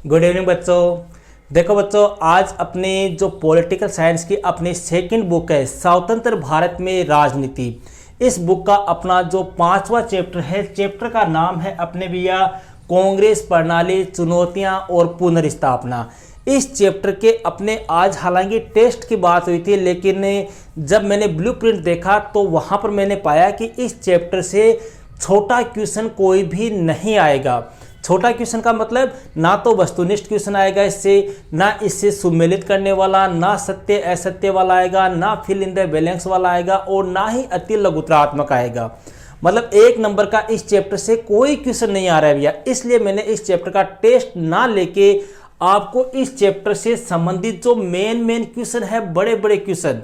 Good evening बच्चों। देखो बच्चों, आज अपने जो पॉलिटिकल साइंस की अपनी सेकंड बुक है स्वतंत्र भारत में राजनीति, इस बुक का अपना जो 5वां चैप्टर है, चैप्टर का नाम है अपने भैया कांग्रेस प्रणाली, चुनौतियां और पुनर्स्थापना। इस चैप्टर के अपने आज हालांकि टेस्ट की बात हुई थी, लेकिन जब मैंने ब्लूप्रिंट देखा तो वहां पर मैंने पाया कि इस चैप्टर से छोटा क्वेश्चन कोई भी नहीं आएगा। छोटा क्वेश्चन का मतलब ना तो वस्तुनिष्ठ क्वेश्चन आएगा इससे, ना इससे सुमेलित करने वाला, ना सत्य असत्य वाला आएगा, ना फिल इन द बैलेंस वाला आएगा और ना ही अति लघुत्रात्मक आएगा। मतलब 1 नंबर का इस चैप्टर से कोई क्वेश्चन नहीं आ रहा है भैया। इसलिए मैंने इस चैप्टर का टेस्ट ना लेके आपको इस चैप्टर से संबंधित जो मेन क्वेश्चन है, बड़े बड़े क्वेश्चन,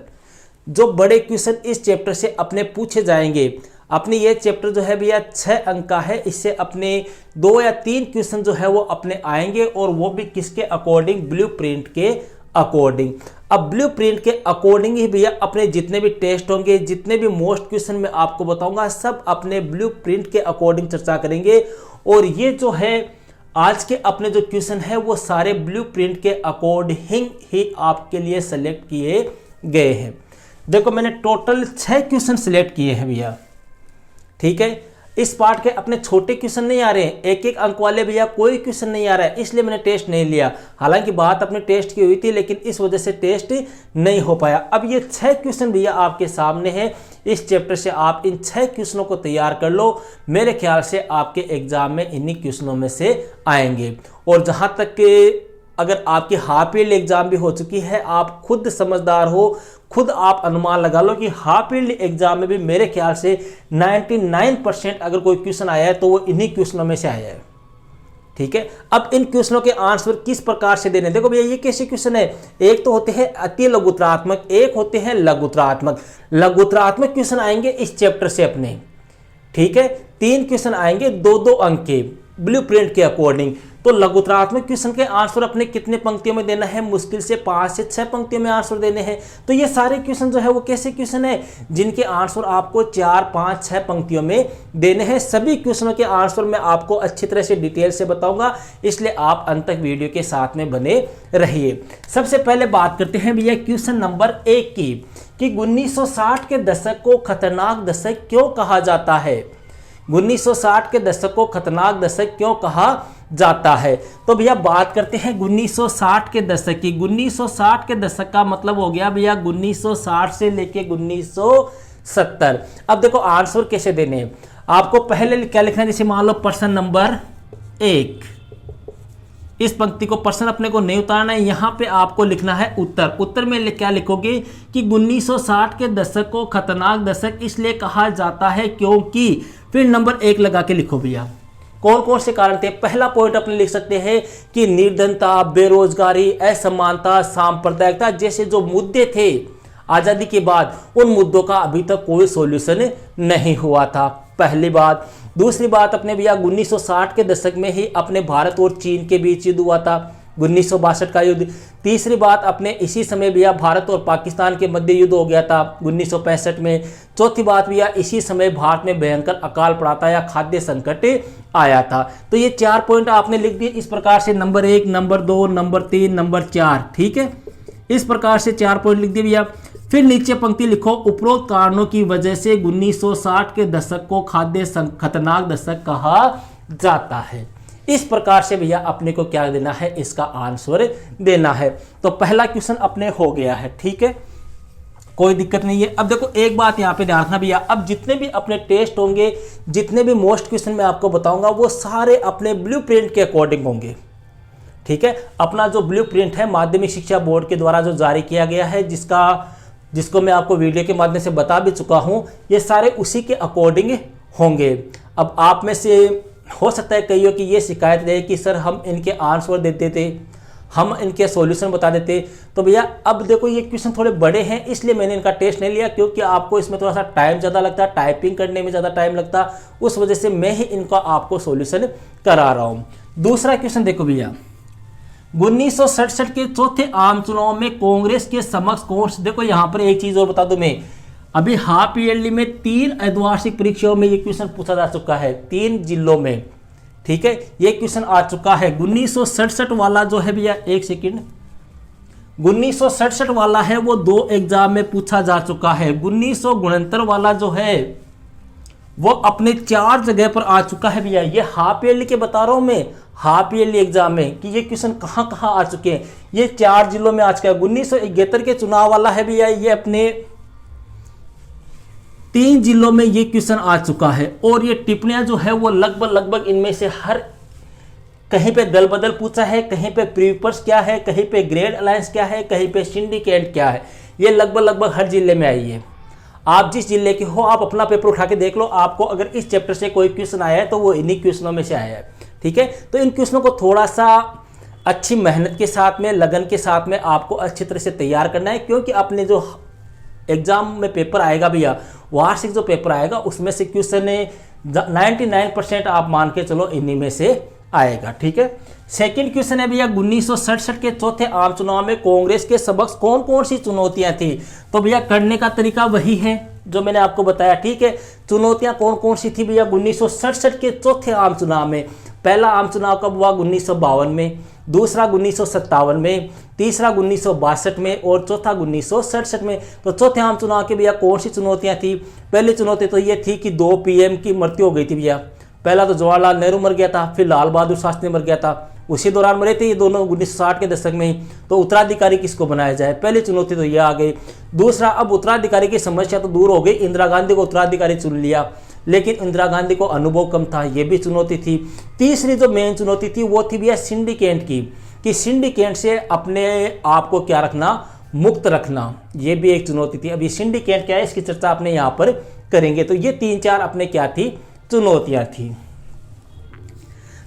जो बड़े क्वेश्चन इस चैप्टर से अपने पूछे जाएंगे। अपने ये चैप्टर जो है भैया 6 अंक का है, इससे अपने 2 या 3 क्वेश्चन जो है वो अपने आएंगे, और वो भी किसके अकॉर्डिंग, ब्लूप्रिंट के अकॉर्डिंग। अब ब्लूप्रिंट के अकॉर्डिंग ही भैया अपने जितने भी टेस्ट होंगे, जितने भी मोस्ट क्वेश्चन मैं आपको बताऊंगा, सब अपने ब्लूप्रिंट के अकॉर्डिंग चर्चा करेंगे। और ये जो है आज के अपने जो क्वेश्चन है वो सारे ब्लूप्रिंट के अकॉर्डिंग ही आपके लिए सेलेक्ट किए गए हैं। देखो मैंने टोटल 6 क्वेश्चन सिलेक्ट किए हैं भैया, ठीक है। इस पार्ट के अपने छोटे क्वेश्चन नहीं आ रहे हैं, 1-1 अंक वाले भैया कोई क्वेश्चन नहीं आ रहा है, इसलिए मैंने टेस्ट नहीं लिया। हालांकि बात अपने टेस्ट की हुई थी, लेकिन इस वजह से टेस्ट नहीं हो पाया। अब ये 6 क्वेश्चन भैया आपके सामने है, इस चैप्टर से आप इन 6 क्वेश्चनों को तैयार कर लो। मेरे ख्याल से आपके एग्जाम में इन्हीं क्वेश्चनों में से आएंगे। और जहां तक कि अगर आपकी हाफ ईयरली एग्जाम भी हो चुकी है, आप खुद समझदार हो, खुद आप अनुमान लगा लो कि हाफ ईयरली एग्जाम में भी मेरे ख्याल से 99% अगर कोई क्वेश्चन आया है तो वो इन्हीं क्वेश्चनों में से आया है, ठीक है। अब इन क्वेश्चनों के आंसर किस प्रकार से देने, देखो भैया ये कैसे क्वेश्चन है, एक तो होते हैं अति लघुत्रात्मक, एक होते हैं लघुत्रात्मक। लघुत्रात्मक क्वेश्चन आएंगे इस चैप्टर से अपने, ठीक है। 3 क्वेश्चन आएंगे 2-2 अंक के ब्लूप्रिंट के अकॉर्डिंग। तो लघुत्रात्मक क्वेश्चन के आंसर अपने कितने पंक्तियों में देना है, मुश्किल से 5 से 6 पंक्तियों में आंसर देने हैं। तो ये सारे क्वेश्चन जो है वो कैसे क्वेश्चन है, जिनके आंसर आपको 4, 5, 6 पंक्तियों में देने हैं। सभी क्वेश्चनों के आंसर मैं आपको अच्छी तरह से डिटेल से बताऊंगा, इसलिए आप अंत तक वीडियो के साथ में बने रहिए। सबसे पहले बात करते हैं भैया क्वेश्चन नंबर 1 की, कि 1960 के दशक को खतरनाक दशक क्यों कहा जाता है। 1960 के दशक को खतरनाक दशक क्यों कहा जाता है। तो भैया बात करते हैं 1960 के दशक की। 1960 के दशक का मतलब हो गया भैया 1960 से लेके 1970। अब देखो आंसर कैसे देने हैं, आपको पहले क्या लिखना है, जैसे मान लो प्रश्न नंबर 1, इस पंक्ति को प्रश्न अपने को नहीं उतारना है, यहां पे आपको लिखना है उत्तर। उत्तर में क्या लिखोगे कि 1960 के दशक को खतरनाक दशक इसलिए कहा जाता है क्योंकि, फिर नंबर 1 लगा के लिखो भैया कौन कौन से कारण थे। पहला पॉइंट अपने लिख सकते हैं कि निर्धनता, बेरोजगारी, असमानता, सांप्रदायिकता जैसे जो मुद्दे थे आजादी के बाद, उन मुद्दों का अभी तक कोई सॉल्यूशन नहीं हुआ था, पहली बात। दूसरी बात अपने भैया 1960 के दशक में ही अपने भारत और चीन के बीच युद्ध हुआ था, 1962 का युद्ध। तीसरी बात अपने इसी समय भैया भारत और पाकिस्तान के मध्य युद्ध हो गया था 1965 में। चौथी बात भैया इसी समय भारत में भयंकर अकाल पड़ा था या खाद्य संकट आया था। तो ये 4 पॉइंट आपने लिख दिए इस प्रकार से, नंबर 1, नंबर 2, नंबर 3, नंबर 4, ठीक है। इस प्रकार से 4 पॉइंट लिख दिए भैया। फिर नीचे पंक्ति लिखो, उपरोक्त कारणों की वजह से 1960 के दशक को खतरनाक दशक कहा जाता है। इस प्रकार से भैया अपने को क्या देना है, इसका आंसर देना है। तो पहला क्वेश्चन अपने हो गया है, ठीक है, कोई दिक्कत नहीं है। अब देखो एक बात यहाँ पे ध्यान रखना भैया, अब जितने भी अपने टेस्ट होंगे, जितने भी मोस्ट क्वेश्चन मैं आपको बताऊंगा, वो सारे अपने ब्लूप्रिंट के अकॉर्डिंग होंगे, ठीक है। अपना जो ब्लूप्रिंट है माध्यमिक शिक्षा बोर्ड के द्वारा जो जारी किया गया है, जिसको मैं आपको वीडियो के माध्यम से बता भी चुका हूं, ये सारे उसी के अकॉर्डिंग होंगे। अब आप में से हो सकता है कईयों की ये शिकायत रहे कि सर हम इनके आंसर देते थे, हम इनके सॉल्यूशन बता देते। तो भैया अब देखो ये क्वेश्चन थोड़े बड़े हैं, इसलिए मैंने इनका टेस्ट नहीं लिया, क्योंकि आपको इसमें थोड़ा सा टाइम ज़्यादा लगता है, टाइपिंग करने में ज़्यादा टाइम लगता, उस वजह से मैं ही इनका आपको सॉल्यूशन करा रहा हूँ। दूसरा क्वेश्चन देखो भैया, 1967 के चौथे आम चुनाव में कांग्रेस के समक्ष कौन, देखो यहाँ पर एक चीज़ और बता दूं मैं, अभी हाफ ईयरली में 3 अर्धवार्षिक परीक्षाओं में ये क्वेश्चन पूछा जा चुका है, 3 जिलों में, ठीक है, ये क्वेश्चन आ चुका है। 1967 वाला जो है भैया, एक सेकेंड, 1967 वाला है वो 2 एग्जाम में पूछा जा चुका है। 1969 वाला जो है वो अपने 4 जगह पर आ चुका है भैया। ये हाफ ईयरली के बता रहा हूं मैं, हाफ ईयरली एग्जाम में कि ये क्वेश्चन कहां कहां आ चुके हैं। ये 4 जिलों में आ चुका है। 1971 के चुनाव वाला है भैया, ये अपने 3 जिलों में ये क्वेश्चन आ चुका है। और ये टिप्पणियां जो है वो लगभग इनमें से हर कहीं पे दल बदल पूछा है, कहीं पे प्रीपर्स क्या है, कहीं पे ग्रेड अलायंस क्या है, कहीं पे सिंडिकेट क्या है। ये लगभग हर जिले में आई है। आप जिस जिले के हो आप अपना पेपर उठा के देख लो, आपको अगर इस चैप्टर से कोई क्वेश्चन आया है तो वो इन्हीं क्वेश्चनों में से आया है। ठीक है, तो इन क्वेश्चनों को थोड़ा सा अच्छी मेहनत के साथ में, लगन के साथ में आपको अच्छी तरह से तैयार करना है, क्योंकि अपने जो एग्जाम में पेपर आएगा भैया, वार्षिक जो पेपर आएगा उसमें से क्वेश्चन 99% आप मान के चलो इन्हीं में से आएगा। ठीक है, सेकंड क्वेश्चन है भैया, 1967 के चौथे आम चुनाव में कांग्रेस के समक्ष कौन कौन सी चुनौतियां थी। तो भैया करने का तरीका वही है जो मैंने आपको बताया। ठीक है, चुनौतियां कौन कौन सी थी भैया 1967 के चौथे आम चुनाव में। पहला आम चुनाव कब हुआ, 1952 में, दूसरा 1957 में, तीसरा 1962 में और चौथा 1967 में। तो चौथे आम चुनाव के भैया कौन सी चुनौतियां थी। पहली चुनौती तो ये थी कि 2 PM की मृत्यु हो गई थी भैया। पहला तो जवाहरलाल नेहरू मर गया था, फिर लाल बहादुर शास्त्री मर गया था, उसी दौरान मरे थे ये दोनों 1960 के दशक में ही। तो उत्तराधिकारी किसको बनाया जाए, पहली चुनौती तो ये आ गई। दूसरा, अब उत्तराधिकारी की समस्या तो दूर हो गई, इंदिरा गांधी को उत्तराधिकारी चुन लिया, लेकिन इंदिरा गांधी को अनुभव कम था, ये भी चुनौती थी। तीसरी जो मेन चुनौती थी वो थी भैया सिंडिकेट की, कि सिंडिकेट से अपने आप को क्या रखना, मुक्त रखना, ये भी एक चुनौती थी। अभी सिंडिकेट क्या है इसकी चर्चा अपने यहाँ पर करेंगे। तो ये 3-4 अपने क्या थी, चुनौतियां थी।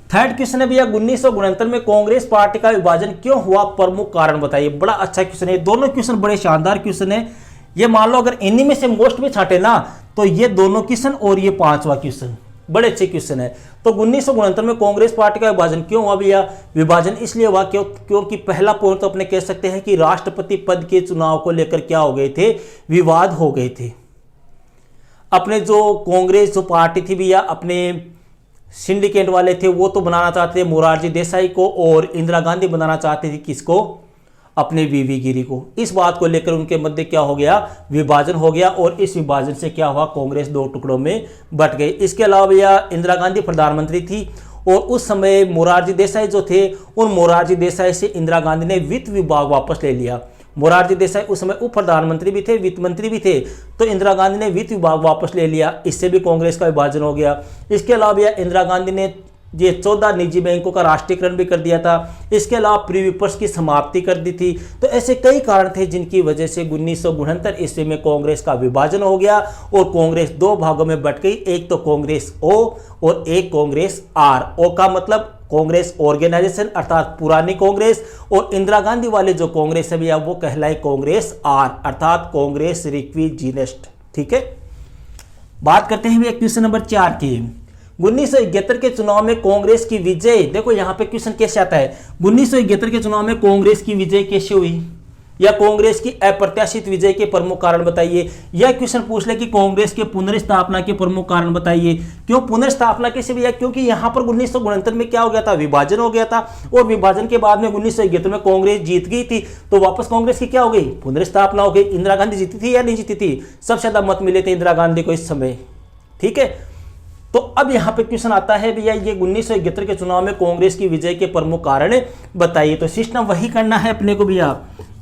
थर्ड क्वेश्चन है भैया, 1969 में कांग्रेस पार्टी का विभाजन क्यों हुआ, प्रमुख कारण बताइए। बड़ा अच्छा क्वेश्चन है, दोनों क्वेश्चन बड़े शानदार क्वेश्चन है। ये मान लो अगर इन्हीं में से मोस्ट में छाटे ना, तो ये दोनों क्वेश्चन और ये 5वां क्वेश्चन बड़े अच्छे क्वेश्चन है। तो 1969 में कांग्रेस पार्टी का विभाजन क्यों हुआ भैया। विभाजन इसलिए हुआ क्योंकि पहला पॉइंट तो अपने कह सकते हैं कि राष्ट्रपति पद के चुनाव को लेकर क्या हो गए थे, विवाद हो गए थे। अपने जो कांग्रेस जो पार्टी थी भैया, अपने सिंडिकेट वाले थे वो तो बनाना चाहते थे मोरारजी देसाई को, और इंदिरा गांधी बनाना चाहते थे किसको, अपने वीवी गिरी को। इस बात को लेकर उनके मध्य क्या हो गया, विभाजन हो गया, और इस विभाजन से क्या हुआ, कांग्रेस 2 टुकड़ों में बट गई। इसके अलावा भैया इंदिरा गांधी प्रधानमंत्री थी, और उस समय मोरारजी देसाई जो थे, उन मोरारजी देसाई से इंदिरा गांधी ने वित्त विभाग वापस ले लिया। मोरारजी देसाई उस समय उप प्रधानमंत्री भी थे, वित्त मंत्री भी थे, तो इंदिरा गांधी ने वित्त विभाग वापस ले लिया, इससे भी कांग्रेस का विभाजन हो गया। इसके अलावा भैया इंदिरा गांधी ने ये 14 निजी बैंकों का राष्ट्रीयकरण भी कर दिया था। इसके अलावा प्रीविपर्स की समाप्ति कर दी थी। तो ऐसे कई कारण थे जिनकी वजह से 1969 ईस्वी में कांग्रेस का विभाजन हो गया, और कांग्रेस 2 भागों में बट गई, एक तो कांग्रेस ओ और एक कांग्रेस आर। ओ का मतलब कांग्रेस ऑर्गेनाइजेशन अर्थात पुरानी कांग्रेस, और इंदिरा गांधी वाले जो कांग्रेस है भैया वो कहलाई कांग्रेस आर अर्थात कांग्रेस रिक्विजिनिस्ट। ठीक है, बात करते हैं भैया क्वेश्चन नंबर 4 की। 1971 के चुनाव में कांग्रेस की विजय, देखो यहाँ पे क्वेश्चन कैसे आता है, 1971 के चुनाव में कांग्रेस की विजय कैसे हुई, या कांग्रेस की अप्रत्याशित विजय के प्रमुख कारण बताइए। यह क्वेश्चन पूछ ले कि कांग्रेस के पुनर्स्थापना के प्रमुख कारण बताइए। क्यों पुनर्स्थापना कैसे भैया, क्योंकि यहाँ पर 1969 में क्या हो गया था, विभाजन हो गया था, और विभाजन के बाद में 1971 में कांग्रेस जीत गई थी, तो वापस कांग्रेस की क्या हो गई, पुनर्स्थापना हो गई। इंदिरा गांधी जीती थी या नहीं जीती थी, सबसे ज्यादा मत मिले थे इंदिरा गांधी को इस समय। ठीक है, तो अब यहाँ पे क्वेश्चन आता है भैया ये 1971 के चुनाव में कांग्रेस की विजय के प्रमुख कारण बताइए। तो सिस्टम वही करना है अपने को भैया।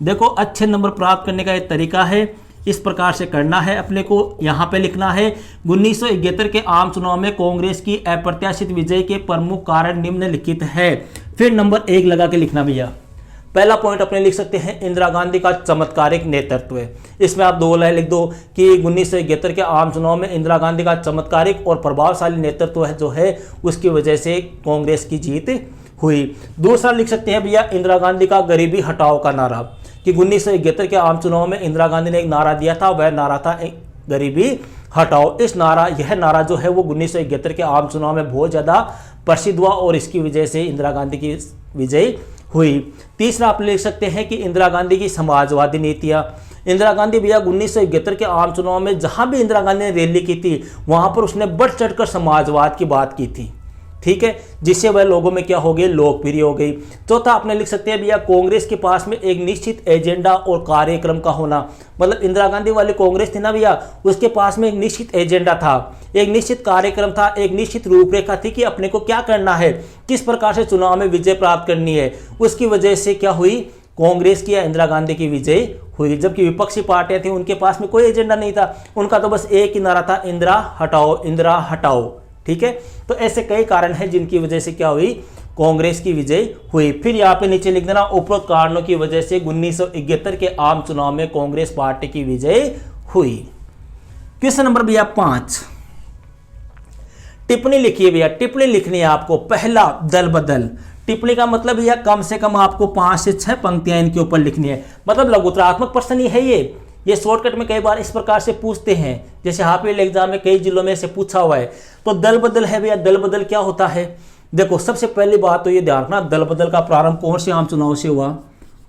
देखो अच्छे नंबर प्राप्त करने का एक तरीका है, इस प्रकार से करना है अपने को। यहाँ पे लिखना है 1971 के आम चुनाव में कांग्रेस की अप्रत्याशित विजय के प्रमुख कारण निम्नलिखित है, फिर नंबर 1 लगा के लिखना भैया। पहला पॉइंट अपने लिख सकते हैं इंदिरा गांधी का चमत्कारिक नेतृत्व है। इसमें आप 2 लाइन लिख दो कि 1971 के आम चुनाव में इंदिरा गांधी का चमत्कारिक और प्रभावशाली नेतृत्व है जो है उसकी वजह से कांग्रेस की जीत हुई। दूसरा लिख सकते हैं भैया इंदिरा गांधी का गरीबी हटाओ का नारा, कि 1971 के आम चुनाव में इंदिरा गांधी ने एक नारा दिया था, वह नारा था गरीबी हटाओ। यह नारा जो है वो 1971 के आम चुनाव में बहुत ज़्यादा प्रसिद्ध हुआ, और इसकी वजह से इंदिरा गांधी की विजय हुई। तीसरा आप लिख सकते हैं कि इंदिरा गांधी की समाजवादी नीतियां। इंदिरा गांधी भैया 1971 के आम चुनाव में जहां भी इंदिरा गांधी ने रैली की थी वहां पर उसने बढ़ चढ़कर समाजवाद की बात की थी। ठीक है, जिससे वह लोगों में क्या हो गई, लोकप्रिय हो गई। चौथा आपने लिख सकते हैं भैया कांग्रेस के पास में एक निश्चित एजेंडा और कार्यक्रम का होना। मतलब इंदिरा गांधी वाली कांग्रेस थी ना भैया, उसके पास में एक निश्चित एजेंडा था, एक निश्चित कार्यक्रम था, एक निश्चित रूपरेखा थी कि अपने को क्या करना है, किस प्रकार से चुनाव में विजय प्राप्त करनी है। उसकी वजह से क्या हुई, कांग्रेस की या इंदिरा गांधी की विजय हुई। जबकि विपक्षी पार्टियां थी, उनके पास में कोई एजेंडा नहीं था, उनका तो बस एक ही नारा था, इंदिरा हटाओ, इंदिरा हटाओ। ठीक है, तो ऐसे कई कारण हैं जिनकी वजह से क्या हुई, कांग्रेस की विजय हुई। फिर यहाँ पे नीचे लिख देना, उपरोक्त कारणों की वजह से 1971 के आम चुनाव में कांग्रेस पार्टी की विजय हुई। क्वेश्चन नंबर भैया 5, टिप्पणी लिखिए भैया। टिप्पणी लिखनी है आपको। पहला, दल बदल। टिप्पणी का मतलब भैया कम से कम आपको 5 से 6 पंक्तियां इनके ऊपर लिखनी है। मतलब लघुत्रात्मक प्रश्न ही है ये शॉर्टकट में कई बार इस प्रकार से पूछते हैं, जैसे हाफ ईयरली एग्जाम में कई जिलों में से पूछा हुआ है। तो दल बदल है भैया, दल बदल क्या होता है। देखो सबसे पहली बात तो ये ध्यान रखना, दल बदल का प्रारंभ कौन से आम चुनाव से हुआ,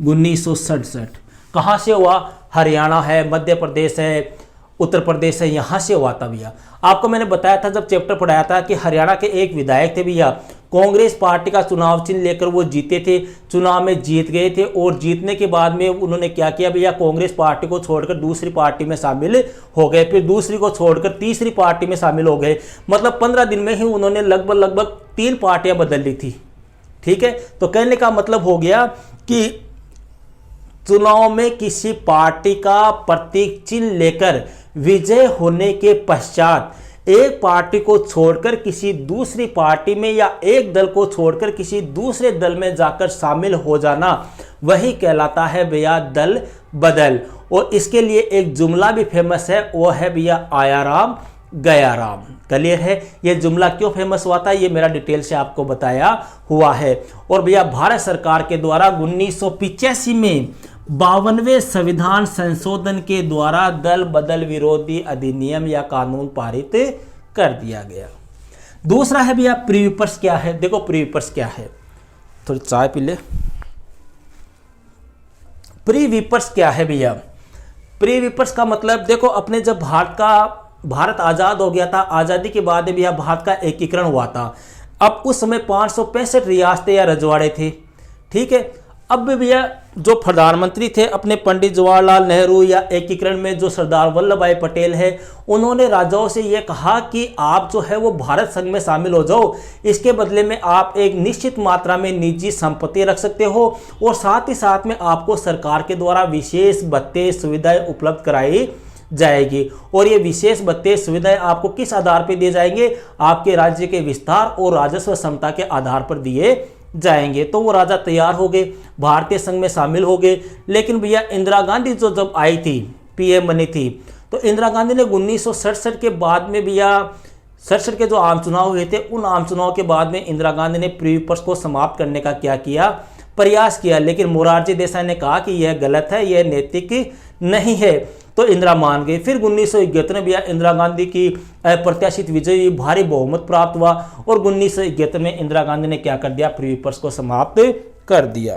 1967। कहां से हुआ, हरियाणा है, मध्य प्रदेश है, उत्तर प्रदेश है, यहां से हुआ था भैया। आपको मैंने बताया था जब चैप्टर पढ़ाया था कि हरियाणा के एक विधायक थे भैया, कांग्रेस पार्टी का चुनाव चिन्ह लेकर वो जीते थे, चुनाव में जीत गए थे, और जीतने के बाद में उन्होंने क्या किया भैया, कांग्रेस पार्टी को छोड़कर दूसरी पार्टी में शामिल हो गए, फिर दूसरी को छोड़कर तीसरी पार्टी में शामिल हो गए। मतलब 15 दिन में ही उन्होंने लगभग 3 पार्टियां बदल ली थी। ठीक है, तो कहने का मतलब हो गया कि चुनाव में किसी पार्टी का प्रतीक चिन्ह लेकर विजय होने के पश्चात एक पार्टी को छोड़कर किसी दूसरी पार्टी में या एक दल को छोड़कर किसी दूसरे दल में जाकर शामिल हो जाना, वही कहलाता है भैया दल बदल। और इसके लिए एक जुमला भी फेमस है, वो है भैया आया राम गया राम। क्लियर है, ये जुमला क्यों फेमस हुआ था, ये मेरा डिटेल से आपको बताया हुआ है। और भैया भारत सरकार के द्वारा 1985 में 52वें संविधान संशोधन के द्वारा दल बदल विरोधी अधिनियम या कानून पारित कर दिया गया। दूसरा है भैया प्रीविपर्स क्या है। देखो प्रीविपर्स क्या है, थोड़ी चाय पी ले। प्रीविपर्स क्या है भैया, प्रीविपर्स का मतलब देखो अपने जब भारत आजाद हो गया था, आजादी के बाद भैया भारत का एकीकरण हुआ था। अब उस समय 565 रियासतें या रजवाड़े थे। ठीक है, अब भैया जो प्रधानमंत्री थे अपने पंडित जवाहरलाल नेहरू या एकीकरण में जो सरदार वल्लभ भाई पटेल है, उन्होंने राजाओं से यह कहा कि आप जो है वो भारत संघ में शामिल हो जाओ, इसके बदले में आप एक निश्चित मात्रा में निजी संपत्ति रख सकते हो और साथ ही साथ में आपको सरकार के द्वारा विशेष भत्ते सुविधाएं उपलब्ध कराई जाएगी। और ये विशेष भत्ते सुविधाएं आपको किस आधार पर दिए जाएंगे, आपके राज्य के विस्तार और राजस्व क्षमता के आधार पर दिए जाएंगे। तो वो राजा तैयार हो गए, भारतीय संघ में शामिल हो गए। लेकिन भैया इंदिरा गांधी जो जब आई थी, पीएम बनी थी, तो इंदिरा गांधी ने 1967 के बाद में भैया 67 के जो आम चुनाव हुए थे, उन आम चुनाव के बाद में इंदिरा गांधी ने प्रीविपर्स को समाप्त करने का क्या किया, प्रयास किया। लेकिन मोरारजी देसाई ने कहा कि यह गलत है, यह नैतिक नहीं है, तो इंदिरा मान गई। फिर 1971 में भैया इंदिरा गांधी की अप्रत्याशित विजय, भारी बहुमत प्राप्त हुआ और 1971 में इंदिरा गांधी ने क्या कर दिया, प्रीविपर्स को समाप्त कर दिया।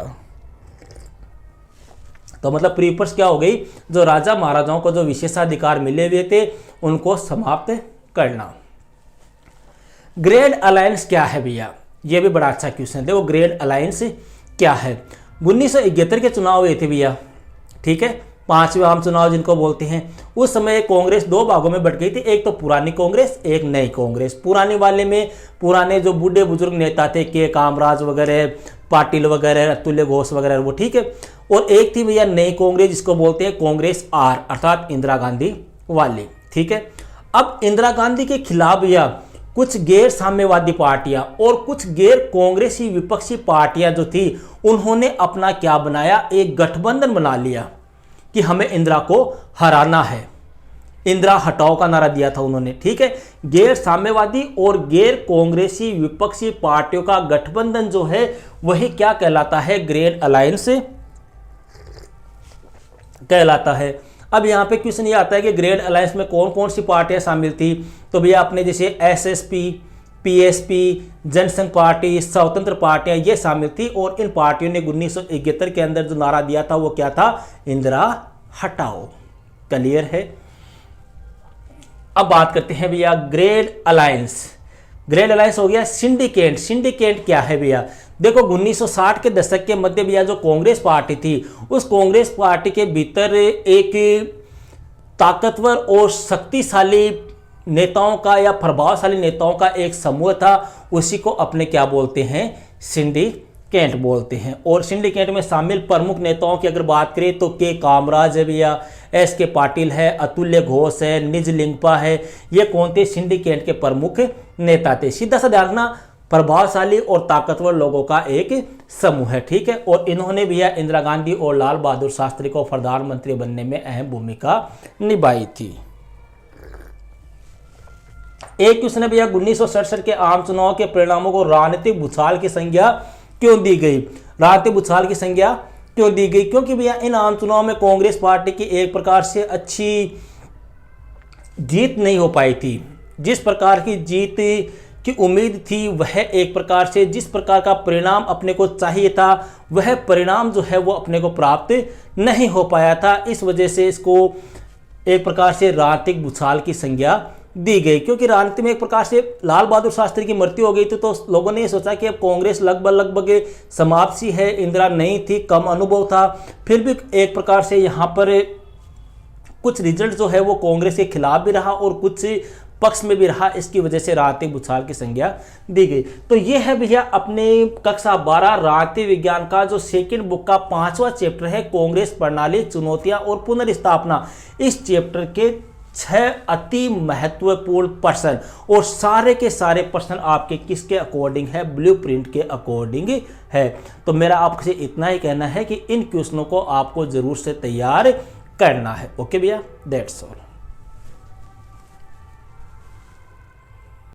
तो मतलब प्रीविपर्स क्या हो गई, जो राजा महाराजाओं को जो विशेषाधिकार मिले हुए थे उनको समाप्त करना। ग्रेड अलायंस क्या है भैया, यह भी बड़ा अच्छा क्वेश्चन है। देखो ग्रेड अलायंस क्या है। 1971 के चुनाव हुए थे भैया, ठीक है, 5वें आम चुनाव जिनको बोलते हैं। उस समय कांग्रेस 2 भागों में बट गई थी, एक तो पुरानी कांग्रेस, एक नई कांग्रेस। पुरानी वाले में पुराने जो बूढ़े बुजुर्ग नेता थे, के कामराज वगैरह, पाटिल वगैरह, अतुल्य घोष वगैरह, वो ठीक है। और एक थी भैया नई कांग्रेस जिसको बोलते हैं कांग्रेस आर, अर्थात इंदिरा गांधी वाली। ठीक है, अब इंदिरा गांधी के खिलाफ भैया कुछ गैर साम्यवादी पार्टियां और कुछ गैर कांग्रेसी विपक्षी पार्टियां जो थी, उन्होंने अपना क्या बनाया, एक गठबंधन बना लिया कि हमें इंदिरा को हराना है। इंदिरा हटाओ का नारा दिया था उन्होंने। ठीक है, गैर साम्यवादी और गैर कांग्रेसी विपक्षी पार्टियों का गठबंधन जो है वही क्या कहलाता है, ग्रेड अलायंस कहलाता है। अब यहाँ पे क्वेश्चन ये आता है कि ग्रेड अलायंस में कौन कौन सी पार्टियां शामिल थी। तो भैया अपने जैसे एसएसपी, पीएसपी, जनसंघ पार्टी, स्वतंत्र पार्टियां ये शामिल थी। और इन पार्टियों ने 1971 के अंदर जो नारा दिया था वो क्या था, इंदिरा हटाओ। क्लियर है। अब बात करते हैं भैया ग्रेड अलायंस। ग्रैंड अलायंस हो गया। सिंडिकेट, सिंडिकेट क्या है भैया? देखो 1960 के दशक के मध्य भैया जो कांग्रेस पार्टी थी, उस कांग्रेस पार्टी के भीतर एक ताकतवर और शक्तिशाली नेताओं का या प्रभावशाली नेताओं का एक समूह था, उसी को अपने क्या बोलते हैं? सिंडिकेट बोलते हैं। और सिंडिकेट में शामिल प्रमुख नेताओं की अगर बात करें तो के कामराज है भैया, एस के पाटिल है, अतुल्य घोष है, निज लिंगपा है। ये कौन थे? सिंडिकेट के प्रमुख नेता थे। सीधा सा ध्यान रखना, प्रभावशाली और ताकतवर लोगों का एक समूह है, ठीक है। और इन्होंने भैया इंदिरा गांधी और लाल बहादुर शास्त्री को प्रधानमंत्री बनने में अहम भूमिका निभाई थी। एक क्वेश्चन है भैया 1967 के आम चुनाव के परिणामों को राजनीतिक भूचाल की संज्ञा क्यों दी गई? राजनीतिक भूचाल की संज्ञा क्यों दी गई? क्योंकि भैया इन आम चुनाव में कांग्रेस पार्टी की एक प्रकार से अच्छी जीत नहीं हो पाई थी। जिस प्रकार की जीत की उम्मीद थी, वह एक प्रकार से जिस प्रकार का परिणाम अपने को चाहिए था, वह परिणाम जो है वो अपने को प्राप्त नहीं हो पाया था। इस वजह से इसको एक प्रकार से राजनीतिक भूचाल की संज्ञा दी गई। क्योंकि राजनीति में एक प्रकार से लाल बहादुर शास्त्री की मृत्यु हो गई थी, तो लोगों ने सोचा कि अब कांग्रेस लगभग समाप्त सी है। इंदिरा नहीं थी, कम अनुभव था, फिर भी एक प्रकार से यहाँ पर कुछ रिजल्ट जो है वो कांग्रेस के खिलाफ भी रहा और कुछ पक्ष में भी रहा। इसकी वजह से राजनीतिक भूचाल की संज्ञा दी गई। तो ये है भैया अपने कक्षा 12 राजनीति विज्ञान का जो सेकंड बुक का 5वां चैप्टर है, कांग्रेस प्रणाली, चुनौतियां और पुनर्स्थापना। इस चैप्टर के 6 अति महत्वपूर्ण प्रश्न, और सारे के सारे प्रश्न आपके किसके अकॉर्डिंग है? ब्लूप्रिंट के अकॉर्डिंग है। तो मेरा आपसे इतना ही कहना है कि इन क्वेश्चनों को आपको जरूर से तैयार करना है। ओके भैया, दैट्स ऑल।